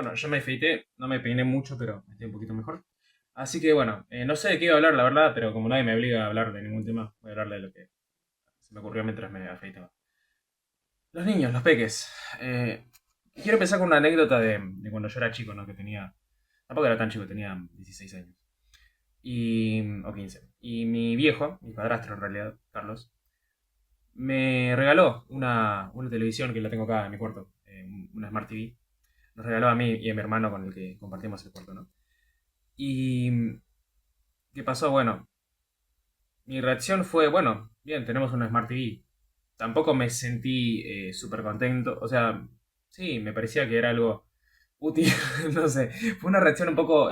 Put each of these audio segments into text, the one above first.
Bueno, yo me afeité, no me peiné mucho, pero estoy un poquito mejor. Así que bueno, no sé de qué iba a hablar, la verdad, pero como nadie me obliga a hablar de ningún tema, voy a hablar de lo que se me ocurrió mientras me afeitaba. Los niños, los peques. Eh, Quiero empezar con una anécdota de cuando yo era chico, ¿no? Que tenía. Tampoco era tan chico, tenía 16 años. O 15. Y mi viejo, mi padrastro en realidad, Carlos, me regaló una televisión que la tengo acá en mi cuarto, una Smart TV. Nos regaló a mí y a mi hermano con el que compartimos el cuarto, ¿no? Y ¿qué pasó? Bueno, mi reacción fue, bueno, bien, tenemos una Smart TV. Tampoco me sentí súper contento. O sea, sí, me parecía que era algo útil. No sé, fue una reacción un poco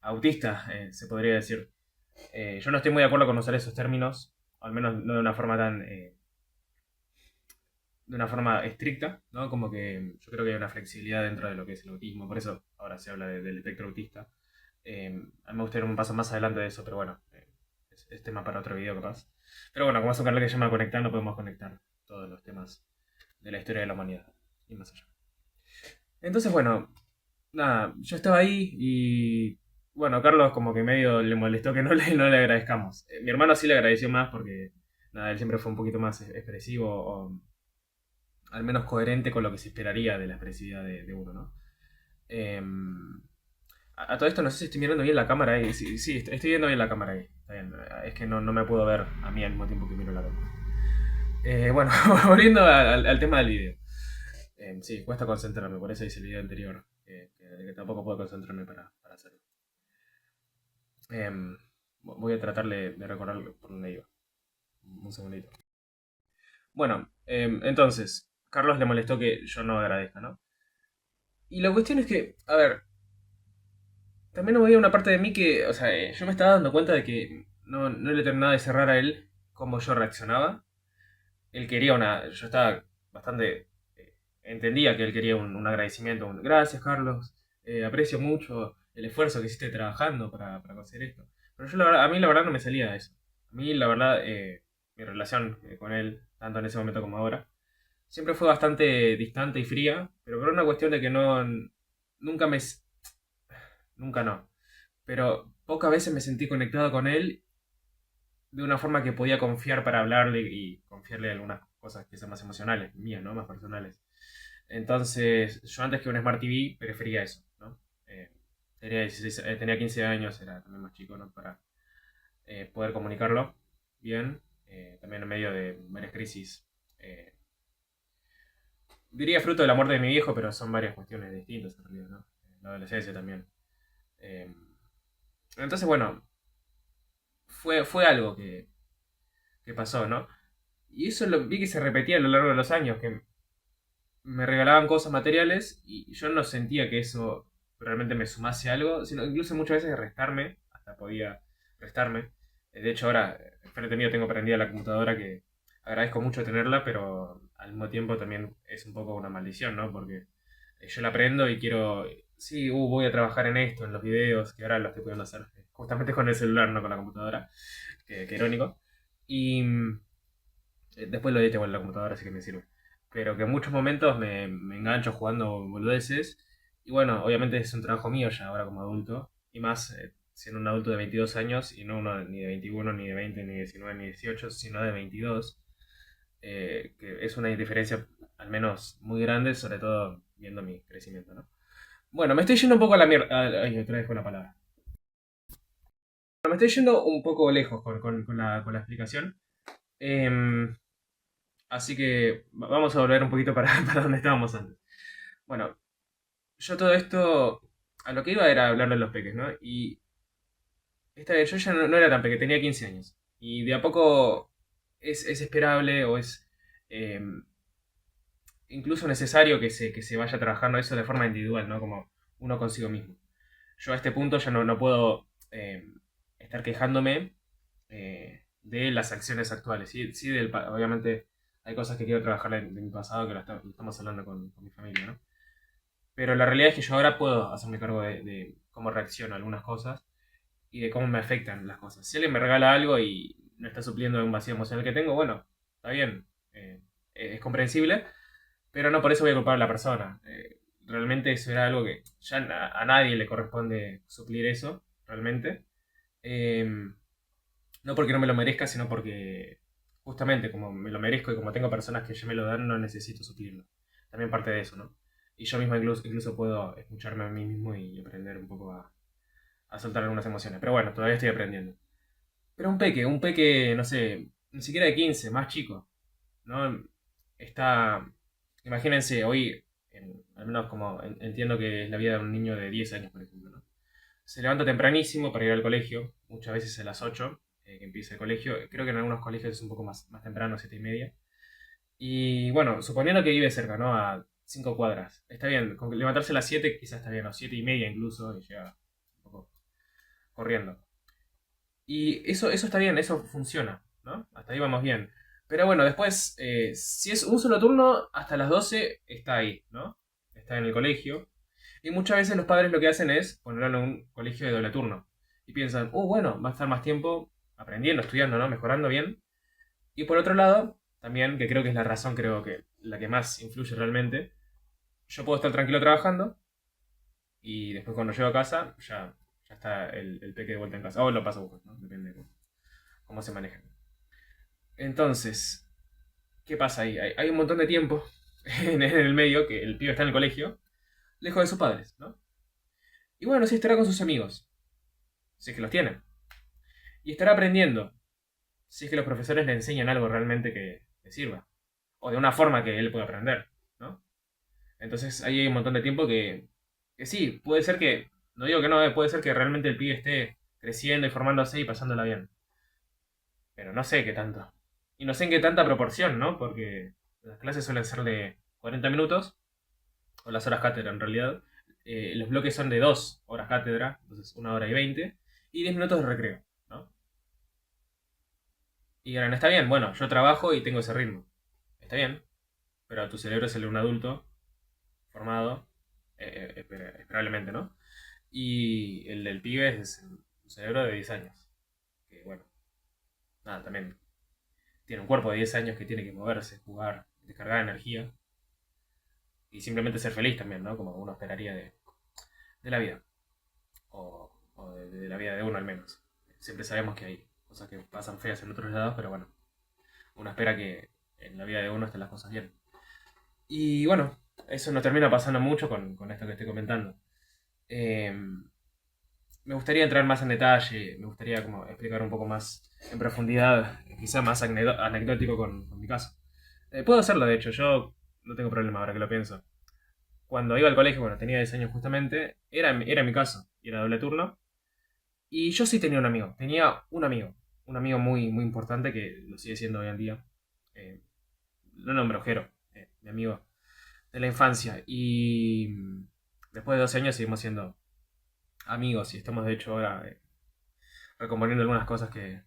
autista, se podría decir. Yo no estoy muy de acuerdo con usar esos términos, al menos no de una forma tan, de una forma estricta, ¿no? Como que yo creo que hay una flexibilidad dentro de lo que es el autismo, por eso ahora se habla del espectro autista. A mí me gustaría ir un paso más adelante de eso, pero bueno, es tema para otro video capaz. Pero bueno, como es un canal que se llama Conectar, no podemos conectar todos los temas de la historia de la humanidad y más allá. Entonces, bueno, nada, yo estaba ahí y bueno, Carlos como que medio le molestó que no le agradezcamos. Mi hermano sí le agradeció más porque nada, él siempre fue un poquito más expresivo o al menos coherente con lo que se esperaría de la expresividad de uno, ¿no? Eh, a todo esto no sé si estoy mirando bien la cámara ahí. Sí, sí, estoy viendo bien la cámara ahí. Está bien. Es que no me puedo ver a mí al mismo tiempo que miro la cámara. Bueno, volviendo al tema del video. Sí, cuesta concentrarme, por eso hice el video anterior, que tampoco puedo concentrarme para hacerlo. Voy a tratar de recordar por dónde iba. Un segundito. Bueno, entonces, Carlos le molestó que yo no agradezca, ¿no? Y la cuestión es que, a ver, también había una parte de mí que, o sea, yo me estaba dando cuenta de que no le terminaba de cerrar a él cómo yo reaccionaba. Él quería una. Yo estaba bastante. Entendía que él quería un agradecimiento. Gracias, Carlos. Aprecio mucho el esfuerzo que hiciste trabajando para conseguir esto. Pero yo, a mí, la verdad, no me salía de eso. A mí, la verdad, mi relación con él, tanto en ese momento como ahora, siempre fue bastante distante y fría. Pero por una cuestión de que no. Nunca me. Nunca no. Pero pocas veces me sentí conectado con él de una forma que podía confiar para hablarle y confiarle algunas cosas que sean más emocionales, mías, ¿no? Más personales. Entonces, yo antes que un Smart TV prefería eso, ¿no? Eh, tenía 15 años, era también más chico, ¿no? Para poder comunicarlo bien, también en medio de varias crisis. eh, Diría fruto de la muerte de mi viejo, pero son varias cuestiones distintas en realidad, ¿no? La adolescencia también. Eh, entonces, bueno, fue algo que pasó, ¿no? Y eso lo vi que se repetía a lo largo de los años, que me regalaban cosas materiales y yo no sentía que eso realmente me sumase algo, sino incluso muchas veces restarme, hasta podía restarme. De hecho, ahora, frente mío, tengo prendida la computadora que agradezco mucho tenerla, pero al mismo tiempo también es un poco una maldición, ¿no? Porque yo la prendo y quiero, sí, voy a trabajar en esto, en los videos, que ahora lo estoy pudiendo hacer justamente con el celular, no con la computadora, que irónico. Y después lo edité con la computadora, así que me sirve. Pero que en muchos momentos me engancho jugando boludeces. Y bueno, obviamente es un trabajo mío ya ahora como adulto. Y más siendo un adulto de 22 años y no uno ni de 21 ni de 20 ni de 19 ni de 18 sino de 22. Que es una diferencia al menos muy grande, sobre todo viendo mi crecimiento, ¿no? Bueno, me estoy yendo un poco a la mierda. Ay, otra vez con la palabra. Bueno, me estoy yendo un poco lejos con la explicación. Em, Así que vamos a volver un poquito para, para donde estábamos antes. Bueno, yo todo esto, a lo que iba era hablarle a los peques, ¿no? Y esta vez yo ya no era tan pequeño, tenía 15 años. Y de a poco es esperable o es eh, incluso necesario que se vaya trabajando eso de forma individual, ¿no? Como uno consigo mismo. Yo a este punto ya no puedo estar quejándome de las acciones actuales. Sí, sí obviamente hay cosas que quiero trabajar de mi pasado que lo estamos hablando con mi familia, ¿no? Pero la realidad es que yo ahora puedo hacerme cargo de cómo reacciono a algunas cosas y de cómo me afectan las cosas. Si alguien me regala algo y no está supliendo un vacío emocional que tengo, bueno, está bien, es comprensible, pero no por eso voy a culpar a la persona. realmente eso era algo que ya a nadie le corresponde suplir eso, realmente. Em, no porque no me lo merezca, sino porque justamente como me lo merezco y como tengo personas que ya me lo dan, no necesito suplirlo. También parte de eso, ¿no? Y yo mismo incluso puedo escucharme a mí mismo y aprender un poco a soltar algunas emociones. Pero bueno, todavía estoy aprendiendo. Pero un peque, no sé, ni siquiera de 15 más chico, ¿no? Está, imagínense, hoy, al menos como entiendo que es la vida de un niño de 10 años, por ejemplo, ¿no? Se levanta tempranísimo para ir al colegio, muchas veces a las 8 que empieza el colegio. Creo que en algunos colegios es un poco más temprano, 7:30. Y bueno, suponiendo que vive cerca, ¿no? A 5 cuadras. Está bien, con que levantarse a las 7 quizás está bien, o 7:30 incluso, y llega un poco corriendo. Y eso está bien, eso funciona, ¿no? Hasta ahí vamos bien. Pero bueno, después, si es un solo turno, hasta las 12 está ahí, ¿no? Está en el colegio. Y muchas veces los padres lo que hacen es ponerlo en un colegio de doble turno. Y piensan, bueno, va a estar más tiempo aprendiendo, estudiando, ¿no? Mejorando bien. Y por otro lado, también, que creo que es la razón, creo que la que más influye realmente, yo puedo estar tranquilo trabajando y después cuando llego a casa ya está el peque de vuelta en casa. O lo paso a buscar, ¿no? Depende de cómo se manejen. Entonces, ¿qué pasa ahí? Hay un montón de tiempo en el medio que el pibe está en el colegio, lejos de sus padres, ¿no? Y bueno, sí estará con sus amigos, si es que los tienen. Y estará aprendiendo, si es que los profesores le enseñan algo realmente que le sirva. O de una forma que él pueda aprender, ¿no? Entonces ahí hay un montón de tiempo que sí, puede ser que, no digo que no, puede ser que realmente el pibe esté creciendo y formándose y pasándola bien. Pero no sé qué tanto. Y no sé en qué tanta proporción, ¿no? Porque las clases suelen ser de 40 minutos, o las horas cátedra en realidad. Los bloques son de 2 horas cátedra, entonces 1 hora y 20, y 10 minutos de recreo, ¿no? Y ahora, está bien, bueno, yo trabajo y tengo ese ritmo. Está bien, pero tu cerebro es el de un adulto formado, esperablemente, ¿no? Y el del pibe es un cerebro de 10 años. Que bueno, nada, también tiene un cuerpo de 10 años que tiene que moverse, jugar, descargar energía y simplemente ser feliz también, ¿no? Como uno esperaría de la vida. O de la vida de uno al menos. Siempre sabemos que hay cosas que pasan feas en otros lados, pero bueno, uno espera que en la vida de uno estén las cosas bien. Y bueno, eso nos termina pasando mucho con esto que estoy comentando. Eh, Me gustaría entrar más en detalle, me gustaría como explicar un poco más en profundidad, quizá más anecdótico con mi caso. Puedo hacerlo, de hecho, yo no tengo problema ahora que lo pienso. Cuando iba al colegio, bueno, tenía 10 años justamente, era mi caso, y era doble turno, y yo sí tenía un amigo muy, muy importante que lo sigue siendo hoy en día. Lo nombro Jero, mi amigo de la infancia, y después de 12 años seguimos siendo amigos y estamos de hecho ahora recomponiendo algunas cosas que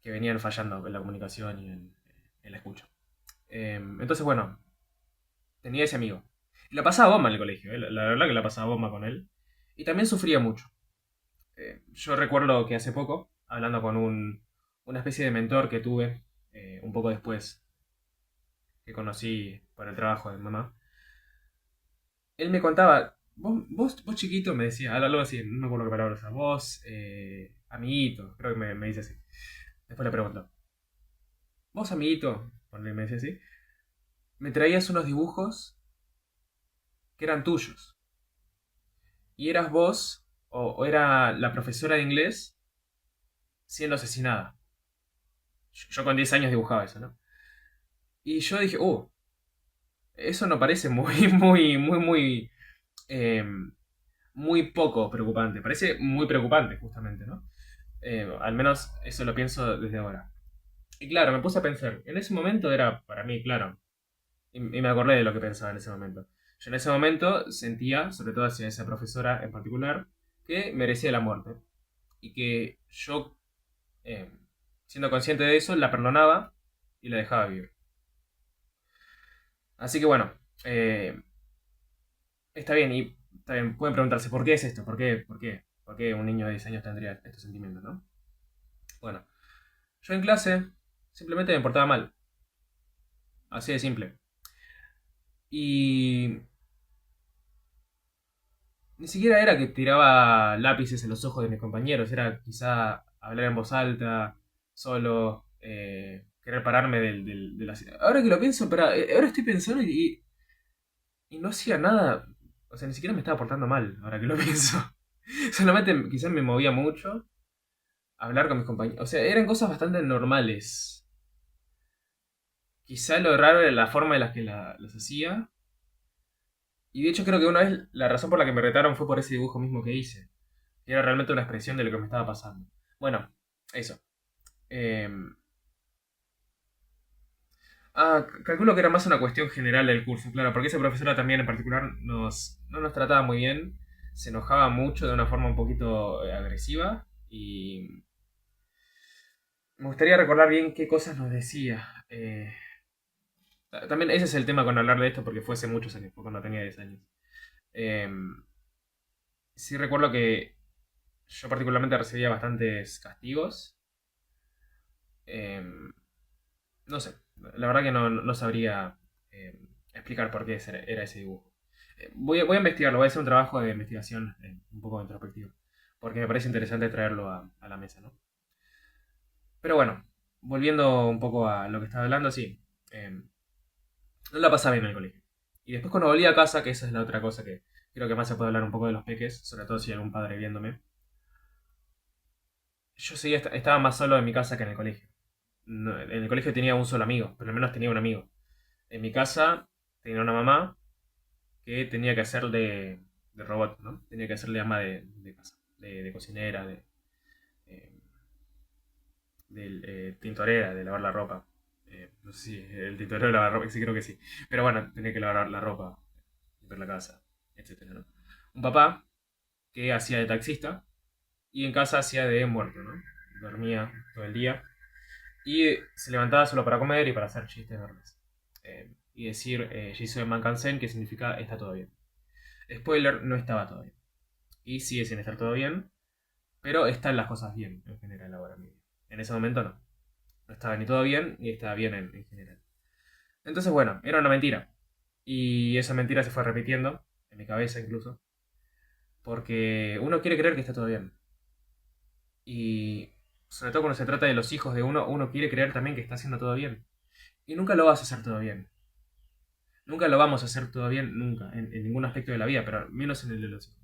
venían fallando en la comunicación y en la escucha. Entonces, bueno, tenía ese amigo. Y la pasaba bomba en el colegio, la verdad que la pasaba bomba con él. Y también sufría mucho. Yo recuerdo que hace poco, hablando con una especie de mentor que tuve, un poco después que conocí por el trabajo de mamá, él me contaba, vos chiquito, me decía, algo así, no me acuerdo qué palabra usaba, vos, amiguito, creo que me dice así. Después le pregunto, vos amiguito, me decía así, me traías unos dibujos que eran tuyos. Y eras vos, o era la profesora de inglés, siendo asesinada. Yo con 10 años dibujaba eso, ¿no? Y yo dije, eso no parece muy, muy, muy, muy, eh, muy poco preocupante. Parece muy preocupante, justamente, ¿no? Al menos eso lo pienso desde ahora. Y claro, me puse a pensar. En ese momento era para mí, claro. Y me acordé de lo que pensaba en ese momento. Yo en ese momento sentía, sobre todo hacia esa profesora en particular, que merecía la muerte. Y que yo, eh, siendo consciente de eso, la perdonaba y la dejaba vivir. Así que bueno, eh, está bien, y está bien, pueden preguntarse, ¿por qué es esto? ¿Por qué un niño de 10 años tendría estos sentimientos, no? Bueno, yo en clase simplemente me portaba mal, así de simple. Y Ni siquiera era que tiraba lápices en los ojos de mis compañeros, era quizá hablar en voz alta, solo, querer pararme de la... Ahora que lo pienso, pero ahora estoy pensando y no hacía nada, o sea, ni siquiera me estaba portando mal, ahora que lo pienso. Solamente quizás me movía mucho, hablar con mis compañeros, o sea, eran cosas bastante normales. Quizá lo raro era la forma en la que las hacía. Y de hecho creo que una vez la razón por la que me retaron fue por ese dibujo mismo que hice. Que era realmente una expresión de lo que me estaba pasando. Bueno, eso. Eh, calculo que era más una cuestión general del curso, claro, porque esa profesora también en particular no nos trataba muy bien, se enojaba mucho de una forma un poquito agresiva y me gustaría recordar bien qué cosas nos decía. También ese es el tema con hablar de esto porque fue hace muchos años, fue cuando tenía 10 años. Eh, sí recuerdo que yo particularmente recibía bastantes castigos. Eh, no sé, la verdad que no sabría eh, explicar por qué era ese dibujo. Voy a investigarlo, voy a hacer un trabajo de investigación un poco introspectivo, porque me parece interesante traerlo a la mesa, ¿no? Pero bueno, volviendo un poco a lo que estaba hablando, sí, no la pasaba bien en el colegio. Y después cuando volví a casa, que esa es la otra cosa que creo que más se puede hablar un poco de los peques, sobre todo si hay algún padre viéndome, yo seguía, estaba más solo en mi casa que en el colegio. En el colegio tenía un solo amigo, pero al menos tenía un amigo. En mi casa tenía una mamá que tenía que hacer de robot, ¿no? Tenía que hacer de ama de casa, de cocinera, eh, tintorera, de lavar la ropa. No sé si el tintorero de lavar ropa, sí creo que sí. Pero bueno, tenía que lavar la ropa, limpiar la casa, etcétera, ¿no? Un papá que hacía de taxista y en casa hacía de muerto, ¿no? Dormía todo el día y se levantaba solo para comer y para hacer chistes verdes. Y decir Jisoo Mankansen, que significa está todo bien. Spoiler, no estaba todo bien. Y sigue sin estar todo bien, pero están las cosas bien en general ahora mismo. En ese momento no. No estaba ni todo bien ni estaba bien en general. Entonces, bueno, era una mentira. Y esa mentira se fue repitiendo, en mi cabeza incluso, porque uno quiere creer que está todo bien. Y sobre todo cuando se trata de los hijos de uno, uno quiere creer también que está haciendo todo bien. Y nunca lo vas a hacer todo bien. Nunca lo vamos a hacer todo bien, nunca, en ningún aspecto de la vida, pero menos en el de los hijos.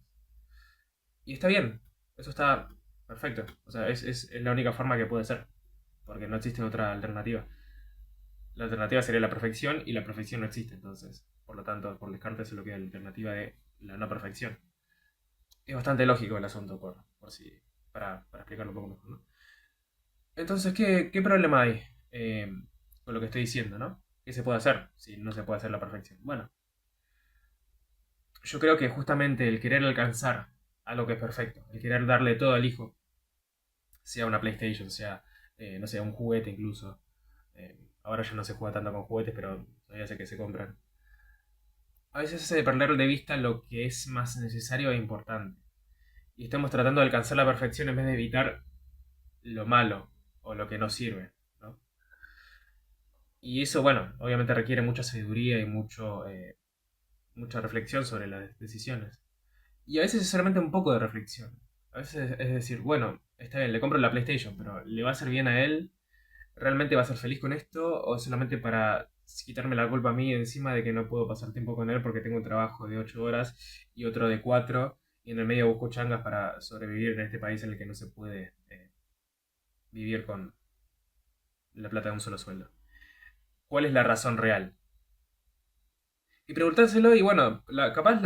Y está bien, eso está perfecto. O sea, es la única forma que puede ser, porque no existe otra alternativa. La alternativa sería la perfección y la perfección no existe, entonces, por lo tanto, por descarte se lo queda la alternativa de la no perfección. Es bastante lógico el asunto, por si, para explicarlo un poco mejor, ¿no? Entonces, ¿qué problema hay con lo que estoy diciendo, ¿no? ¿Qué se puede hacer si no se puede hacer la perfección? Bueno, yo creo que justamente el querer alcanzar algo que es perfecto, el querer darle todo al hijo, sea una PlayStation, sea, no sé, un juguete incluso. Ahora ya no se juega tanto con juguetes, pero todavía sé que se compran. A veces hace perder de vista lo que es más necesario e importante. Y estamos tratando de alcanzar la perfección en vez de evitar lo malo o lo que no sirve, ¿no? Y eso, bueno, obviamente requiere mucha sabiduría y mucha reflexión sobre las decisiones. Y a veces es solamente un poco de reflexión. A veces es decir, bueno, está bien, le compro la PlayStation, pero ¿le va a hacer bien a él? ¿Realmente va a ser feliz con esto? ¿O solamente para quitarme la culpa a mí encima de que no puedo pasar tiempo con él porque tengo un trabajo de 8 horas y otro de 4 y en el medio busco changas para sobrevivir en este país en el que no se puede vivir con la plata de un solo sueldo? ¿Cuál es la razón real? Y preguntárselo y bueno, capaz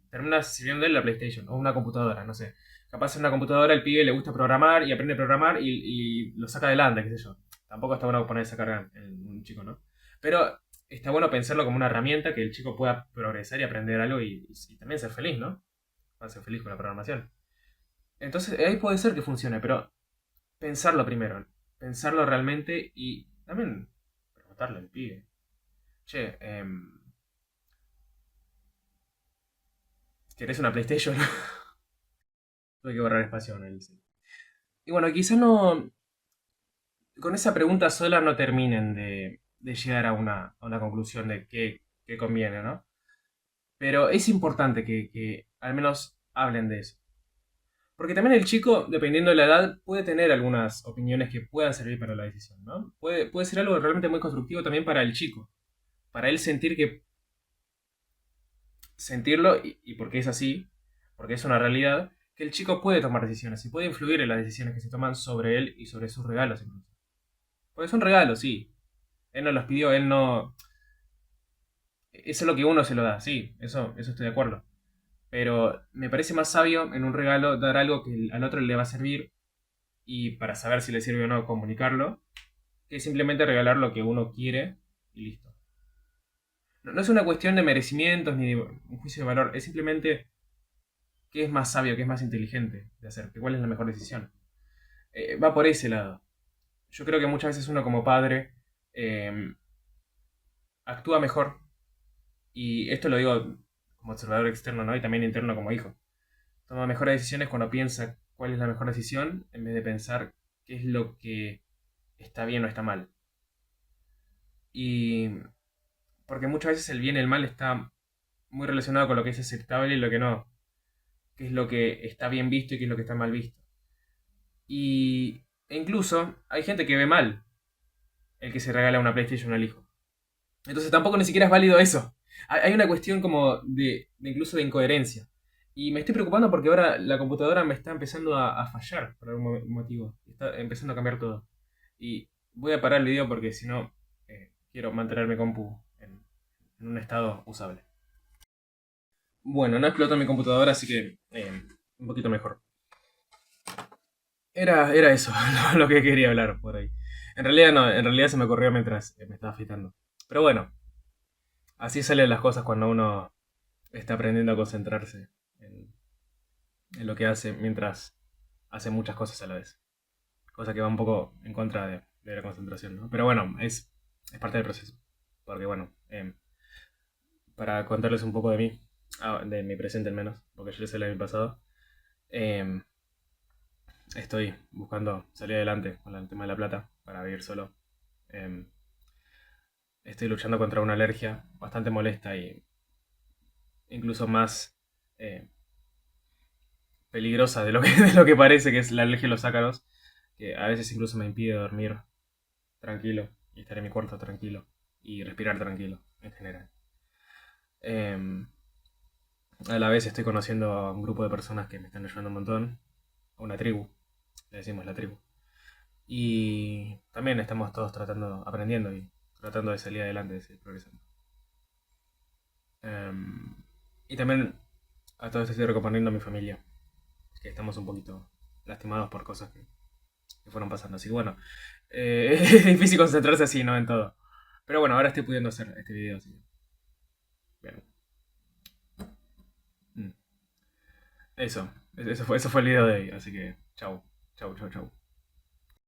termina sirviendo él la PlayStation o una computadora, no sé. Capaz en una computadora el pibe le gusta programar y aprende a programar y lo saca adelante, qué sé yo. Tampoco está bueno poner esa carga en un chico, ¿no? Pero está bueno pensarlo como una herramienta que el chico pueda progresar y aprender algo y también ser feliz, ¿no? Va a ser feliz con la programación. Entonces ahí puede ser que funcione, pero pensarlo primero. Pensarlo realmente y también preguntarle al pibe. Che, ¿querés una PlayStation? Tuve que borrar espacio en el... Y bueno, quizá no... Con esa pregunta sola no terminen de llegar a una conclusión de qué conviene, ¿no? Pero es importante que al menos hablen de eso. Porque también el chico, dependiendo de la edad, puede tener algunas opiniones que puedan servir para la decisión, ¿no? Puede ser algo realmente muy constructivo también para el chico. Para él sentirlo, y porque es así, porque es una realidad, que el chico puede tomar decisiones y puede influir en las decisiones que se toman sobre él y sobre sus regalos incluso. Porque son regalos, sí. Él no los pidió, él no... Eso es lo que uno se lo da, sí, eso estoy de acuerdo. Pero me parece más sabio en un regalo dar algo que al otro le va a servir y para saber si le sirve o no comunicarlo, que simplemente regalar lo que uno quiere y listo. No es una cuestión de merecimientos ni de un juicio de valor, es simplemente qué es más sabio, qué es más inteligente de hacer, que cuál es la mejor decisión. Va por ese lado. Yo creo que muchas veces uno como padre eh, actúa mejor, y esto lo digo como observador externo, ¿no? Y también interno como hijo. Toma mejores decisiones cuando piensa cuál es la mejor decisión en vez de pensar qué es lo que está bien o está mal. Y porque muchas veces el bien y el mal está muy relacionado con lo que es aceptable y lo que no, qué es lo que está bien visto y qué es lo que está mal visto. E incluso hay gente que ve mal el que se regala una PlayStation al hijo. Entonces tampoco ni siquiera es válido eso. Hay una cuestión como de incluso de incoherencia. Y me estoy preocupando porque ahora la computadora me está empezando a fallar por algún motivo. Está empezando a cambiar todo. Y voy a parar el video porque si no quiero mantener mi compu en un estado usable. Bueno, no explotó mi computadora, así que un poquito mejor. Era eso lo que quería hablar por ahí. En realidad no, en realidad se me ocurrió mientras me estaba afeitando. Pero bueno, así salen las cosas cuando uno está aprendiendo a concentrarse en, en lo que hace mientras hace muchas cosas a la vez. Cosa que va un poco en contra de la concentración, ¿no? Pero bueno, es parte del proceso. Porque bueno, para contarles un poco de mí, de mi presente al menos, porque yo les hablé de mi pasado, eh, estoy buscando salir adelante con el tema de la plata para vivir solo. Eh, Estoy luchando contra una alergia bastante molesta y incluso más eh, peligrosa de lo que, de lo que parece, que es la alergia a los ácaros, que a veces incluso me impide dormir tranquilo y estar en mi cuarto tranquilo y respirar tranquilo en general. Eh, a la vez estoy conociendo a un grupo de personas que me están ayudando un montón, a una tribu, le decimos la tribu. Y también estamos todos tratando, aprendiendo y tratando de salir adelante, de seguir progresando. Eh, y también a todo esto estoy recomendando a mi familia, que estamos un poquito lastimados por cosas que fueron pasando. Así que bueno, es difícil concentrarse así, ¿no? En todo. Pero bueno, ahora estoy pudiendo hacer este video, así que bien. Mm. Eso fue el video de hoy, así que chau, chau, chau, chau.